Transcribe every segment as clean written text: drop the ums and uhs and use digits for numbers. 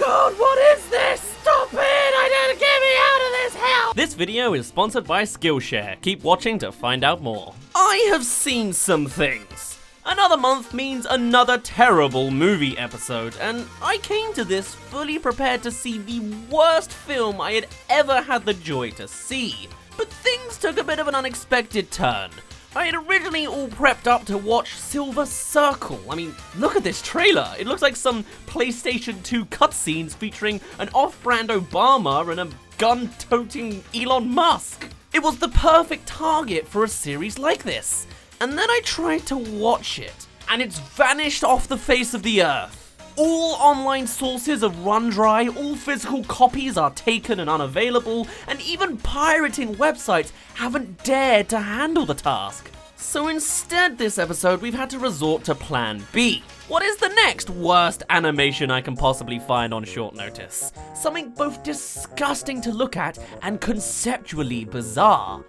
God, what is this? Stop it! I don't get me out of this hell! This video is sponsored by Skillshare. Keep watching to find out more. I have seen some things. Another month means another terrible movie episode, and I came to this fully prepared to see the worst film I had ever had the joy to see. But things took a bit of an unexpected turn. I had originally all prepped up to watch Silver Circle. I mean, look at this trailer. It looks like some PlayStation 2 cutscenes featuring an off-brand Obama and a gun-toting Elon Musk. It was the perfect target for a series like this. And then I tried to watch it, and it's vanished off the face of the earth. All online sources have run dry, all physical copies are taken and unavailable, and even pirating websites haven't dared to handle the task. So instead this episode we've had to resort to plan B. What is the next worst animation I can possibly find on short notice? Something both disgusting to look at and conceptually bizarre.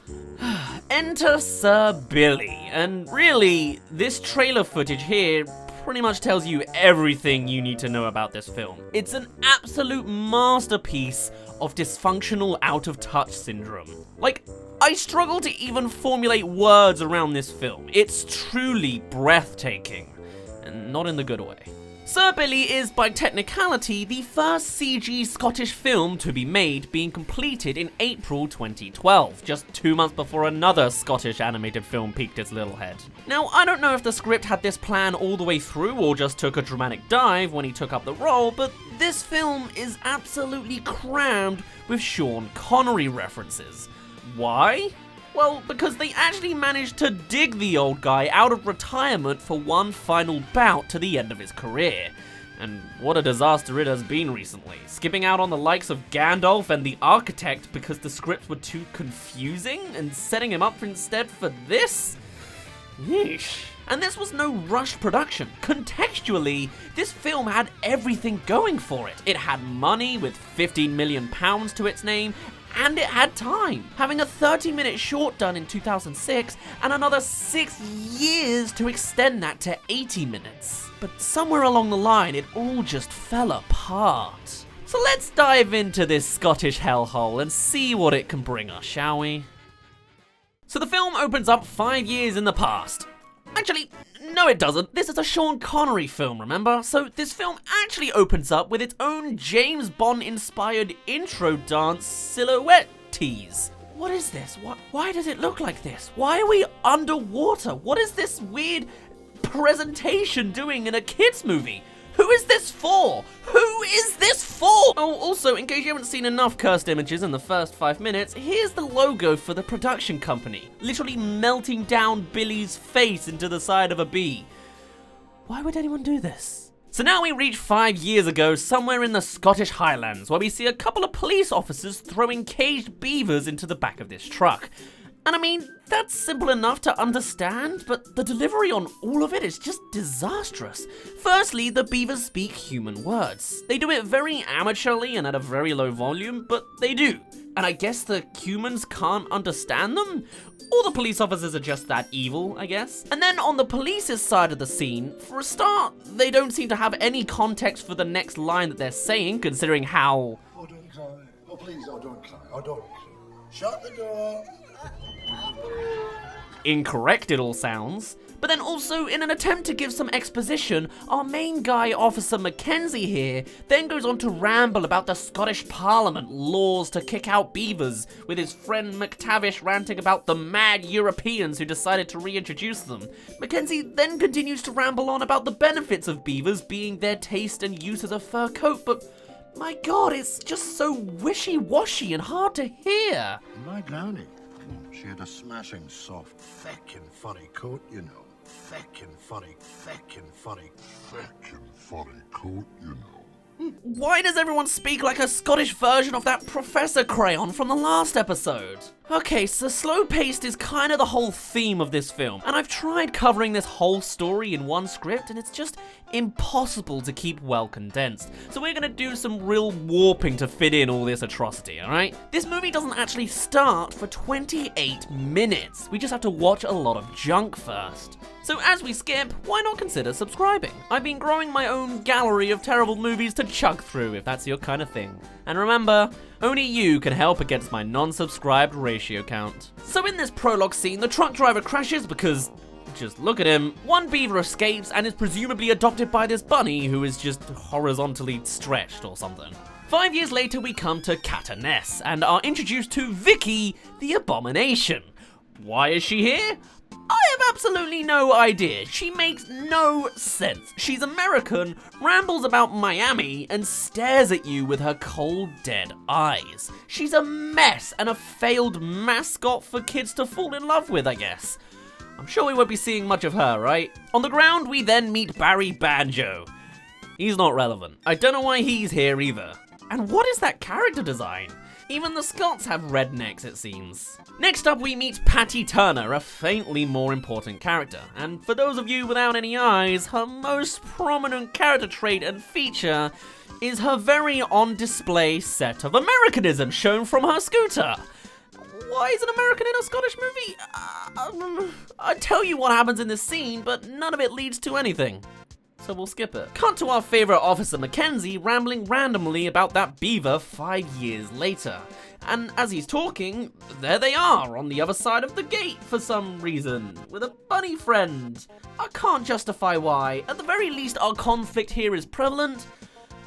Enter Sir Billi, and really, this trailer footage here pretty much tells you everything you need to know about this film. It's an absolute masterpiece of dysfunctional out-of-touch syndrome. Like, I struggle to even formulate words around this film. It's truly breathtaking, and not in the good way. Sir Billi is, by technicality, the first CG Scottish film to be made, being completed in April 2012, just 2 months before another Scottish animated film peeked its little head. Now, I don't know if the script had this plan all the way through or just took a dramatic dive when he took up the role, but this film is absolutely crammed with Sean Connery references. Why? Well, because they actually managed to dig the old guy out of retirement for one final bout to the end of his career. And what a disaster it has been recently, skipping out on the likes of Gandalf and the Architect because the scripts were too confusing and setting him up instead for this? Yeesh. And this was no rushed production. Contextually, this film had everything going for it. It had money with £15 million to its name, and it had time, having a 30-minute short done in 2006 and another 6 years to extend that to 80 minutes. But somewhere along the line, it all just fell apart. So let's dive into this Scottish hellhole and see what it can bring us, shall we? So the film opens up 5 years in the past. Actually, no it doesn't. This is a Sean Connery film, remember? So this film actually opens up with its own James Bond-inspired intro dance silhouette tease. What is this? Why does it look like this? Why are we underwater? What is this weird presentation doing in a kids movie? Who is this for? Who is this for? Oh, also, in case you haven't seen enough cursed images in the first 5 minutes, here's the logo for the production company, literally melting down Billy's face into the side of a bee. Why would anyone do this? So now we reach 5 years ago, somewhere in the Scottish Highlands, where we see a couple of police officers throwing caged beavers into the back of this truck. And I mean, that's simple enough to understand, but the delivery on all of it is just disastrous. Firstly, the beavers speak human words. They do it very amateurly and at a very low volume, but they do. And I guess the humans can't understand them? Or the police officers are just that evil, I guess. And then on the police's side of the scene, for a start, they don't seem to have any context for the next line that they're saying, considering how... Oh, don't cry. Oh, please, oh, don't cry. Oh, don't. Shut the door. Incorrect it all sounds. But then also, in an attempt to give some exposition, our main guy, Officer Mackenzie here, then goes on to ramble about the Scottish Parliament laws to kick out beavers, with his friend McTavish ranting about the mad Europeans who decided to reintroduce them. Mackenzie then continues to ramble on about the benefits of beavers being their taste and use as a fur coat, but my god, it's just so wishy-washy and hard to hear. My granny, she had a smashing, soft, feckin' furry coat, you know. Feckin' furry coat, you know. Why does everyone speak like a Scottish version of that Professor Crayon from the last episode? Okay, so slow-paced is kind of the whole theme of this film, and I've tried covering this whole story in one script, and it's just impossible to keep well condensed. So we're gonna do some real warping to fit in all this atrocity, alright? This movie doesn't actually start for 28 minutes. We just have to watch a lot of junk first. So as we skip, why not consider subscribing? I've been growing my own gallery of terrible movies to chug through if that's your kind of thing. And remember, only you can help against my non-subscribed ratio count. So in this prologue scene, the truck driver crashes because, just look at him, one beaver escapes and is presumably adopted by this bunny who is just horizontally stretched or something. 5 years later, we come to Cataness and are introduced to Vicky, the Abomination. Why is she here? I have absolutely no idea. She makes no sense. She's American, rambles about Miami, and stares at you with her cold, dead eyes. She's a mess and a failed mascot for kids to fall in love with, I guess. I'm sure we won't be seeing much of her, right? On the ground, we then meet Barry Banjo. He's not relevant. I don't know why he's here either. And what is that character design? Even the Scots have rednecks, it seems. Next up, we meet Patty Turner, a faintly more important character. And for those of you without any eyes, her most prominent character trait and feature is her very on-display set of Americanism shown from her scooter. Why is an American in a Scottish movie? I'll tell you what happens in this scene, but none of it leads to anything. So we'll skip it. Cut to our favorite officer Mackenzie rambling randomly about that beaver 5 years later. And as he's talking, there they are on the other side of the gate for some reason, with a bunny friend. I can't justify why. At the very least, our conflict here is prevalent,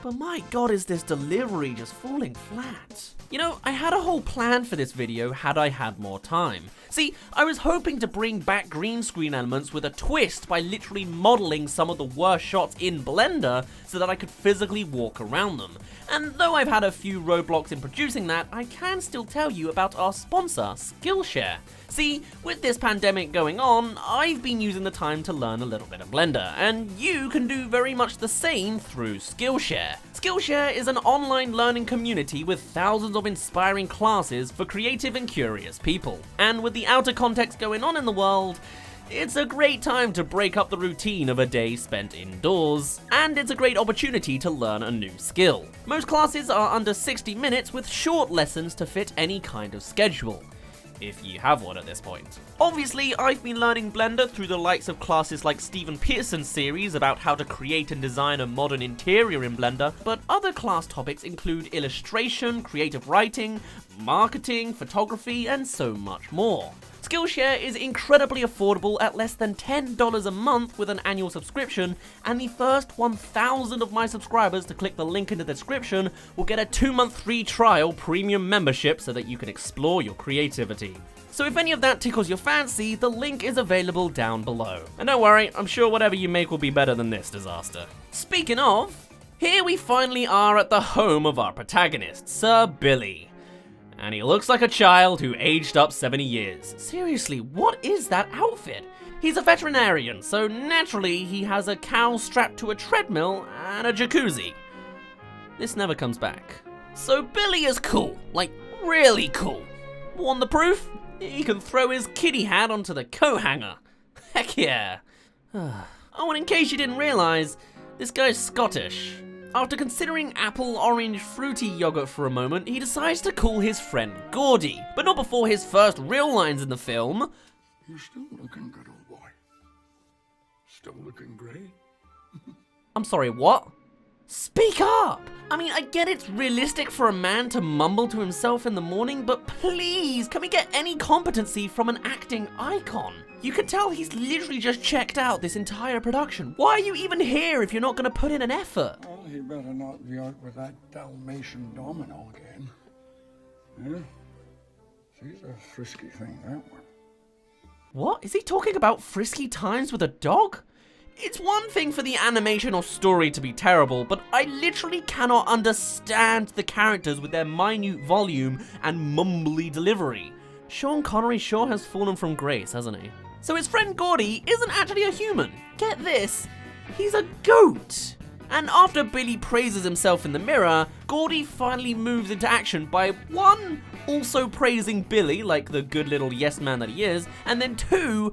but my god, is this delivery just falling flat. You know, I had a whole plan for this video had I had more time. See, I was hoping to bring back green screen elements with a twist by literally modeling some of the worst shots in Blender so that I could physically walk around them. And though I've had a few roadblocks in producing that, I can still tell you about our sponsor, Skillshare. See, with this pandemic going on, I've been using the time to learn a little bit of Blender, and you can do very much the same through Skillshare. Skillshare is an online learning community with thousands of inspiring classes for creative and curious people. And with the outer context going on in the world, it's a great time to break up the routine of a day spent indoors, and it's a great opportunity to learn a new skill. Most classes are under 60 minutes with short lessons to fit any kind of schedule, if you have one at this point. Obviously, I've been learning Blender through the likes of classes like Stephen Pearson's series about how to create and design a modern interior in Blender, but other class topics include illustration, creative writing, marketing, photography, and so much more. Skillshare is incredibly affordable at less than $10 a month with an annual subscription, and the first 1,000 of my subscribers to click the link in the description will get a 2-month free trial premium membership so that you can explore your creativity. So if any of that tickles your fancy, the link is available down below. And don't worry, I'm sure whatever you make will be better than this disaster. Speaking of, here we finally are at the home of our protagonist, Sir Billi. And he looks like a child who aged up 70 years. Seriously, what is that outfit? He's a veterinarian, so naturally he has a cow strapped to a treadmill and a jacuzzi. This never comes back. So Billi is cool, like really cool. Want the proof? He can throw his kitty hat onto the coat hanger. Heck yeah. Oh, and in case you didn't realize, this guy's Scottish. After considering apple, orange, fruity yogurt for a moment, he decides to call his friend Gordy, but not before his first real lines in the film. You're still looking good, old boy. Still looking great. I'm sorry, what? Speak up! I mean, I get it's realistic for a man to mumble to himself in the morning, but please, can we get any competency from an acting icon? You can tell he's literally just checked out this entire production. Why are you even here if you're not going to put in an effort? Well, he better not be out with that Dalmatian domino again. Yeah? She's a frisky thing, that one. What? Is he talking about frisky times with a dog? It's one thing for the animation or story to be terrible, but I literally cannot understand the characters with their minute volume and mumbly delivery. Sean Connery sure has fallen from grace, hasn't he? So his friend Gordy isn't actually a human. Get this, he's a goat. And after Billi praises himself in the mirror, Gordy finally moves into action by 1, also praising Billi like the good little yes man that he is, and then 2,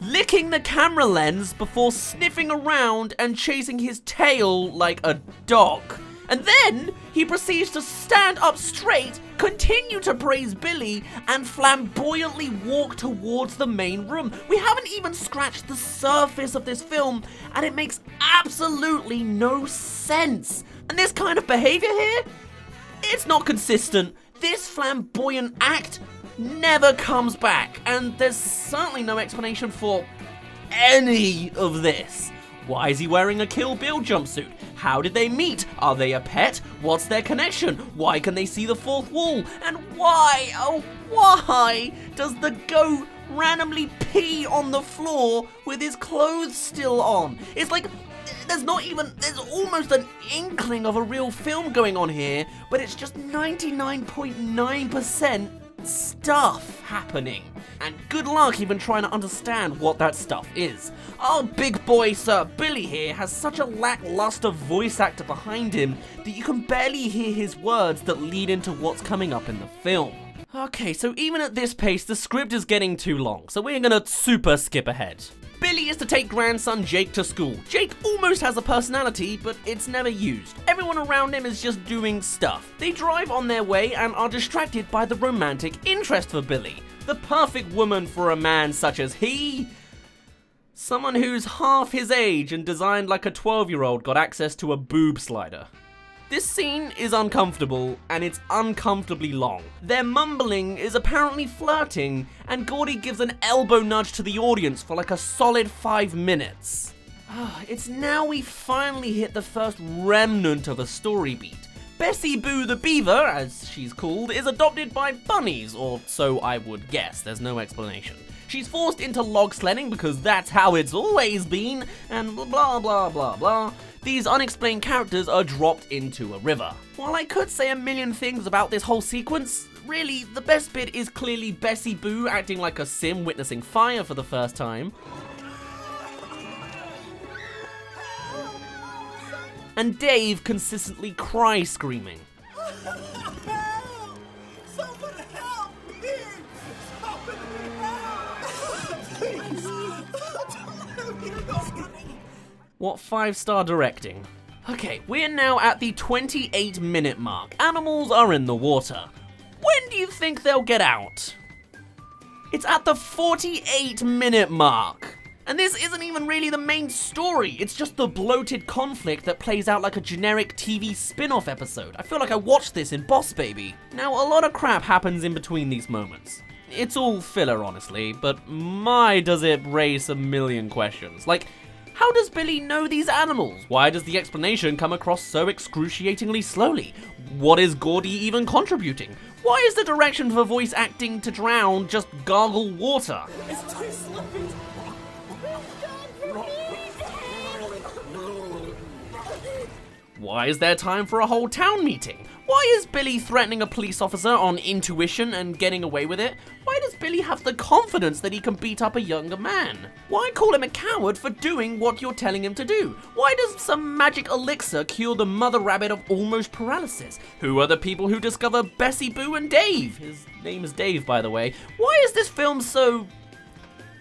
licking the camera lens before sniffing around and chasing his tail like a dog. And then he proceeds to stand up straight, continue to praise Billi, and flamboyantly walk towards the main room. We haven't even scratched the surface of this film, and it makes absolutely no sense. And this kind of behavior here, it's not consistent. This flamboyant act never comes back, and there's certainly no explanation for any of this. Why is he wearing a Kill Bill jumpsuit? How did they meet? Are they a pet? What's their connection? Why can they see the fourth wall? And why, oh why, does the goat randomly pee on the floor with his clothes still on? It's like, there's almost an inkling of a real film going on here, but it's just 99.9% stuff happening. And good luck even trying to understand what that stuff is. Our big boy Sir Billi here has such a lackluster voice actor behind him that you can barely hear his words that lead into what's coming up in the film. Okay, so even at this pace, the script is getting too long, so we're gonna super skip ahead. Billi is to take grandson Jake to school. Jake almost has a personality, but it's never used. Everyone around him is just doing stuff. They drive on their way and are distracted by the romantic interest for Billi. The perfect woman for a man such as he. Someone who's half his age and designed like a 12-year-old got access to a boob slider. This scene is uncomfortable, and it's uncomfortably long. Their mumbling is apparently flirting, and Gordy gives an elbow nudge to the audience for like a solid 5 minutes. It's now we finally hit the first remnant of a story beat. Bessie Boo the Beaver, as she's called, is adopted by bunnies, or so I would guess, there's no explanation. She's forced into log sledding because that's how it's always been, and blah blah blah blah. These unexplained characters are dropped into a river. While I could say a million things about this whole sequence, really, the best bit is clearly Bessie Boo acting like a sim witnessing fire for the first time. And Dave consistently cry screaming. Someone help me! Someone help! What 5-star directing? Okay, we're now at the 28-minute mark. Animals are in the water. When do you think they'll get out? It's at the 48-minute mark. And this isn't even really the main story, it's just the bloated conflict that plays out like a generic TV spin-off episode. I feel like I watched this in Boss Baby. Now, a lot of crap happens in between these moments. It's all filler, honestly, but my does it raise a million questions. Like, how does Billi know these animals? Why does the explanation come across so excruciatingly slowly? What is Gordy even contributing? Why is the direction for voice acting to drown just gargle water? It's too slippy! Why is there time for a whole town meeting? Why is Billi threatening a police officer on intuition and getting away with it? Why does Billi have the confidence that he can beat up a younger man? Why call him a coward for doing what you're telling him to do? Why does some magic elixir cure the mother rabbit of almost paralysis? Who are the people who discover Bessie Boo and Dave? His name is Dave, by the way. Why is this film so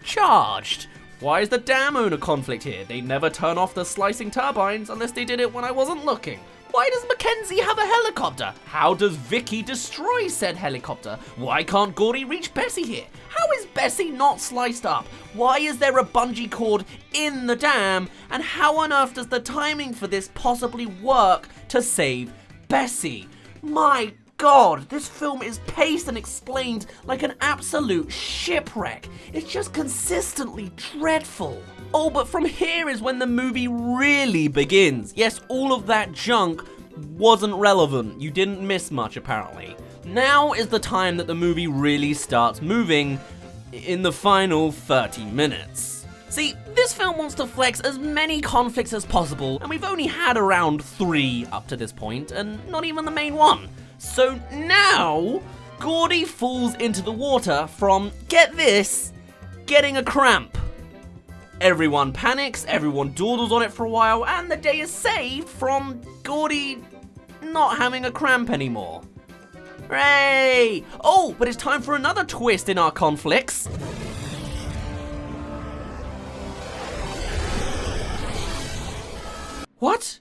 charged? Why is the dam owner conflict here? They never turn off the slicing turbines unless they did it when I wasn't looking. Why does Mackenzie have a helicopter? How does Vicky destroy said helicopter? Why can't Gordy reach Bessie here? How is Bessie not sliced up? Why is there a bungee cord in the dam? And how on earth does the timing for this possibly work to save Bessie? My God, this film is paced and explained like an absolute shipwreck. It's just consistently dreadful. Oh, but from here is when the movie really begins. Yes, all of that junk wasn't relevant. You didn't miss much, apparently. Now is the time that the movie really starts moving in the final 30 minutes. See, this film wants to flex as many conflicts as possible, and we've only had around 3 up to this point, and not even the main one. So now, Gordy falls into the water from, get this, getting a cramp. Everyone panics, everyone dawdles on it for a while, and the day is saved from Gordy not having a cramp anymore. Hooray! Oh, but it's time for another twist in our conflicts. What?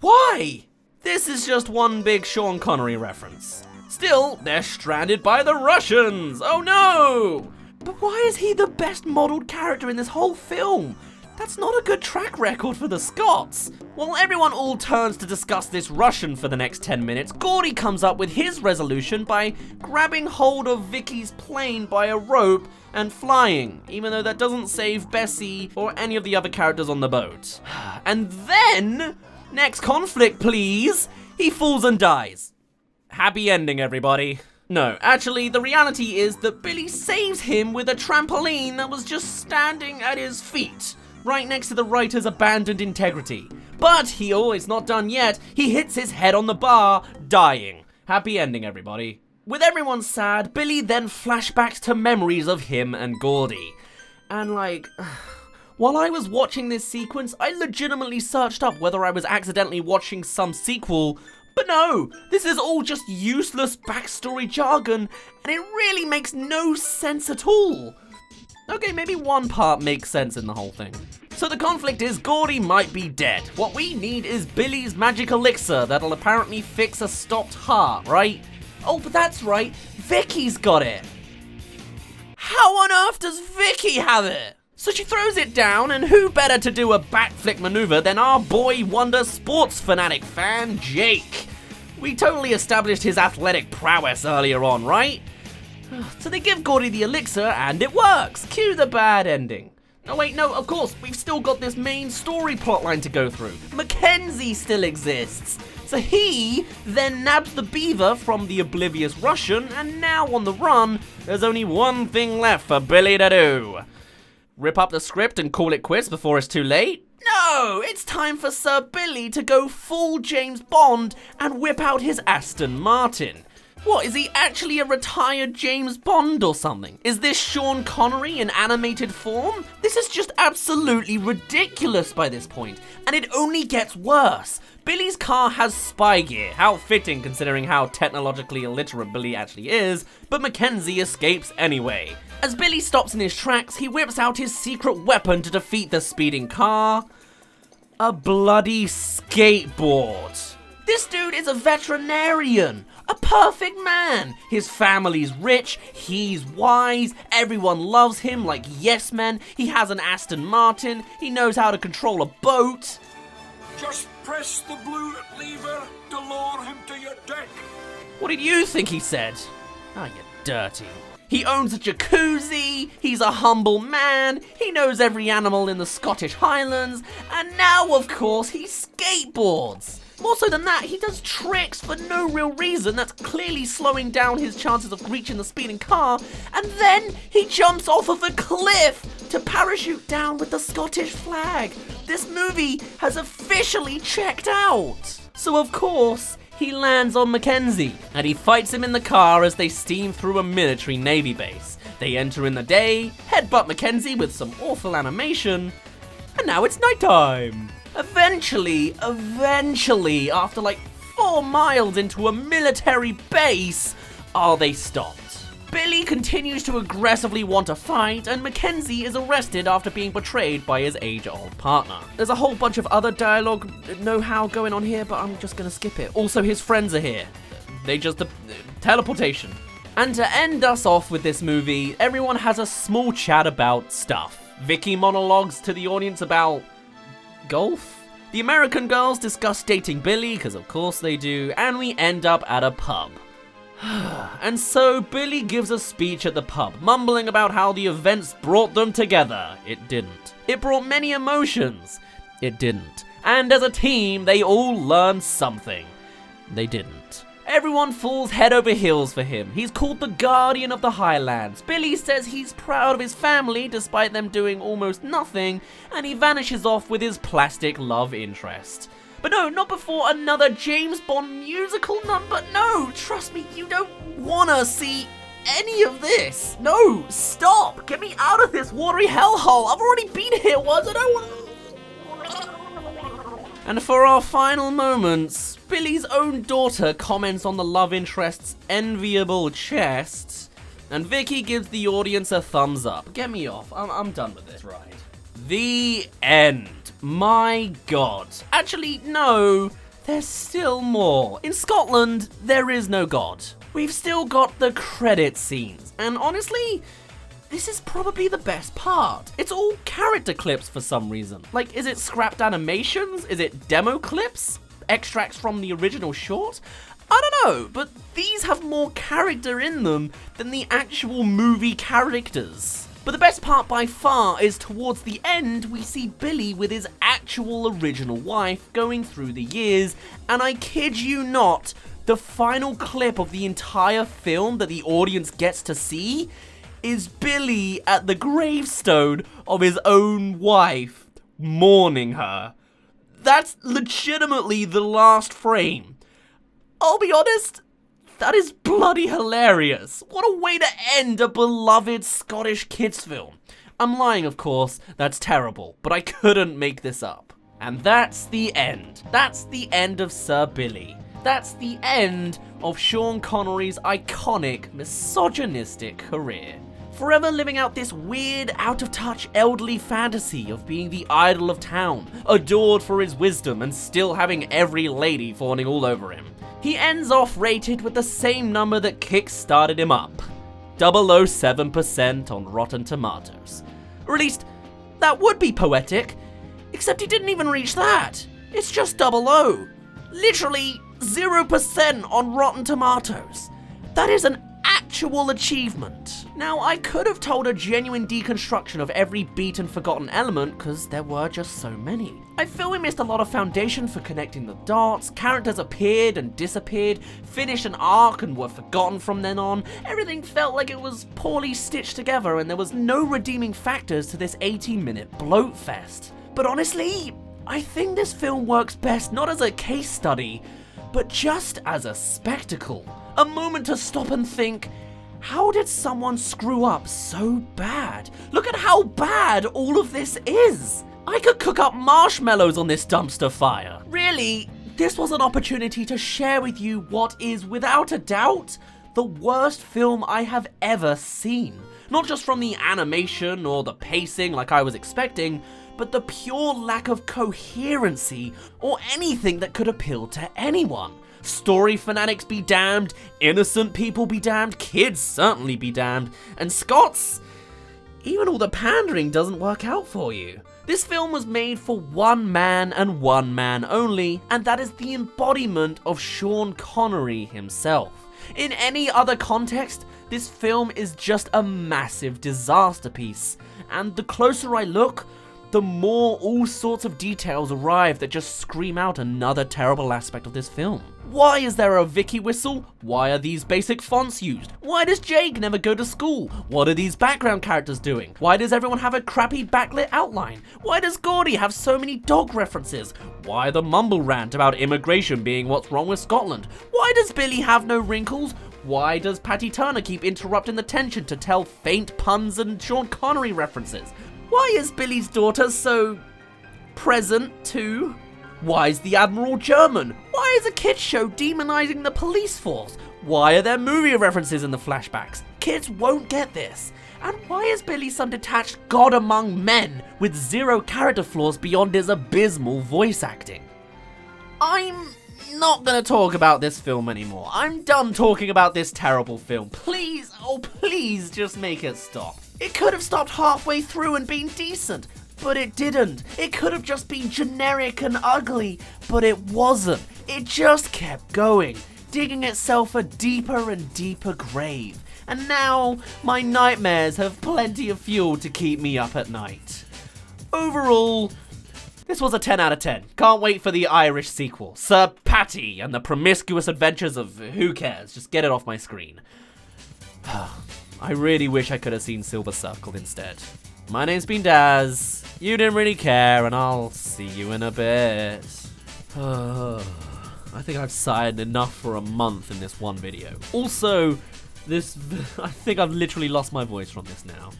Why? This is just one big Sean Connery reference. Still, they're stranded by the Russians! Oh no! But why is he the best modeled character in this whole film? That's not a good track record for the Scots. While everyone all turns to discuss this Russian for the next 10 minutes, Gordy comes up with his resolution by grabbing hold of Vicky's plane by a rope and flying, even though that doesn't save Bessie or any of the other characters on the boat. And then, next conflict please, he falls and dies. Happy ending, everybody. No, actually, the reality is that Billy saves him with a trampoline that was just standing at his feet, right next to the writer's abandoned integrity. But it's not done yet. He hits his head on the bar, dying. Happy ending, everybody. With everyone sad, Billy then flashbacks to memories of him and Gordy. And while I was watching this sequence, I legitimately searched up whether I was accidentally watching some sequel. But no, this is all just useless backstory jargon, and it really makes no sense at all. Okay, maybe one part makes sense in the whole thing. So the conflict is Gordy might be dead. What we need is Billy's magic elixir that'll apparently fix a stopped heart, right? Oh, but that's right, Vicky's got it. How on earth does Vicky have it? So she throws it down, and who better to do a backflip maneuver than our boy wonder sports fanatic fan, Jake? We totally established his athletic prowess earlier on, right? So they give Gordy the elixir, and it works. Cue the bad ending. No, wait, no, of course, we've still got this main story plotline to go through. Mackenzie still exists. So he then nabs the beaver from the oblivious Russian, and now on the run, there's only one thing left for Billy to do. Rip up the script and call it quits before it's too late? No, it's time for Sir Billy to go full James Bond and whip out his Aston Martin. What, is he actually a retired James Bond or something? Is this Sean Connery in animated form? This is just absolutely ridiculous by this point, and it only gets worse. Billy's car has spy gear, how fitting considering how technologically illiterate Billy actually is, but Mackenzie escapes anyway. As Billy stops in his tracks, he whips out his secret weapon to defeat the speeding car. A bloody skateboard. This dude is a veterinarian, a perfect man. His family's rich, he's wise, everyone loves him like yes men, he has an Aston Martin, he knows how to control a boat. Just press the blue lever to lower him to your deck. What did you think he said? Oh, you dirty. He owns a jacuzzi, he's a humble man, he knows every animal in the Scottish Highlands, and now, of course, he skateboards. More so than that, he does tricks for no real reason that's clearly slowing down his chances of reaching the speeding car, and then he jumps off of a cliff to parachute down with the Scottish flag. This movie has officially checked out. So of course, he lands on Mackenzie, and he fights him in the car as they steam through a military navy base. They enter in the day, headbutt Mackenzie with some awful animation, and now it's nighttime. Eventually, after 4 miles into a military base, they stopped. Billy continues to aggressively want to fight, and Mackenzie is arrested after being betrayed by his age-old partner. There's a whole bunch of other dialogue know-how going on here, but I'm just gonna skip it. Also, his friends are here. They just... teleportation. And to end us off with this movie, everyone has a small chat about stuff. Vicky monologues to the audience about... golf? The American girls discuss dating Billy, because of course they do, and we end up at a pub. And so Billy gives a speech at the pub, mumbling about how the events brought them together. It didn't. It brought many emotions. It didn't. And as a team, they all learned something. They didn't. Everyone falls head over heels for him. He's called the Guardian of the Highlands. Billy says he's proud of his family despite them doing almost nothing, and he vanishes off with his plastic love interest. But no, not before another James Bond musical number. No, trust me, you don't wanna see any of this. No, stop. Get me out of this watery hellhole. I've already been here once. I don't want. And for our final moments, Billy's own daughter comments on the love interest's enviable chest, and Vicky gives the audience a thumbs up. Get me off. I'm done with this ride. The end. My God. Actually, no. There's still more. In Scotland, there is no God. We've still got the credit scenes, and honestly, this is probably the best part. It's all character clips for some reason. Like, is it scrapped animations? Is it demo clips? Extracts from the original short? I don't know, but these have more character in them than the actual movie characters. But the best part by far is towards the end, we see Billy with his actual original wife going through the years, and I kid you not, the final clip of the entire film that the audience gets to see is Billy at the gravestone of his own wife, mourning her. That's legitimately the last frame. I'll be honest, that is bloody hilarious. What a way to end a beloved Scottish kids film. I'm lying, of course, that's terrible, but I couldn't make this up. And that's the end. That's the end of Sir Billy. That's the end of Sean Connery's iconic, misogynistic career. Forever living out this weird, out-of-touch, elderly fantasy of being the idol of town, adored for his wisdom and still having every lady fawning all over him. He ends off rated with the same number that kick-started him up. 007% on Rotten Tomatoes. Or at least, that would be poetic, except he didn't even reach that. It's just 00. Literally 0% on Rotten Tomatoes. That is an actual achievement. Now, I could have told a genuine deconstruction of every beat and forgotten element, because there were just so many. I feel we missed a lot of foundation for connecting the dots, characters appeared and disappeared, finished an arc and were forgotten from then on. Everything felt like it was poorly stitched together and there was no redeeming factors to this 18-minute bloat fest. But honestly, I think this film works best not as a case study, but just as a spectacle. A moment to stop and think, how did someone screw up so bad? Look at how bad all of this is. I could cook up marshmallows on this dumpster fire. Really, this was an opportunity to share with you what is, without a doubt, the worst film I have ever seen. Not just from the animation or the pacing like I was expecting, but the pure lack of coherency or anything that could appeal to anyone. Story fanatics be damned, innocent people be damned, kids certainly be damned, and Scots, even all the pandering doesn't work out for you. This film was made for one man and one man only, and that is the embodiment of Sean Connery himself. In any other context, this film is just a massive disaster piece, and the closer I look, the more all sorts of details arrive that just scream out another terrible aspect of this film. Why is there a Vicky whistle? Why are these basic fonts used? Why does Jake never go to school? What are these background characters doing? Why does everyone have a crappy backlit outline? Why does Gordy have so many dog references? Why the mumble rant about immigration being what's wrong with Scotland? Why does Billy have no wrinkles? Why does Patty Turner keep interrupting the tension to tell faint puns and Sean Connery references? Why is Billy's daughter so present too? Why is the Admiral German? Why is a kids show demonizing the police force? Why are there movie references in the flashbacks? Kids won't get this. And why is Billy some detached god among men with zero character flaws beyond his abysmal voice acting? I'm not gonna talk about this film anymore. I'm done talking about this terrible film. Please, oh please, just make it stop. It could have stopped halfway through and been decent, but it didn't. It could have just been generic and ugly, but it wasn't. It just kept going, digging itself a deeper and deeper grave. And now, my nightmares have plenty of fuel to keep me up at night. Overall, this was a 10 out of 10. Can't wait for the Irish sequel. Sir Patty and the promiscuous adventures of who cares. Just get it off my screen. I really wish I could have seen Silver Circle instead. My name's been Dazz. You didn't really care, and I'll see you in a bit. I think I've sighed enough for a month in this one video. Also, This, I think I've literally lost my voice from this now.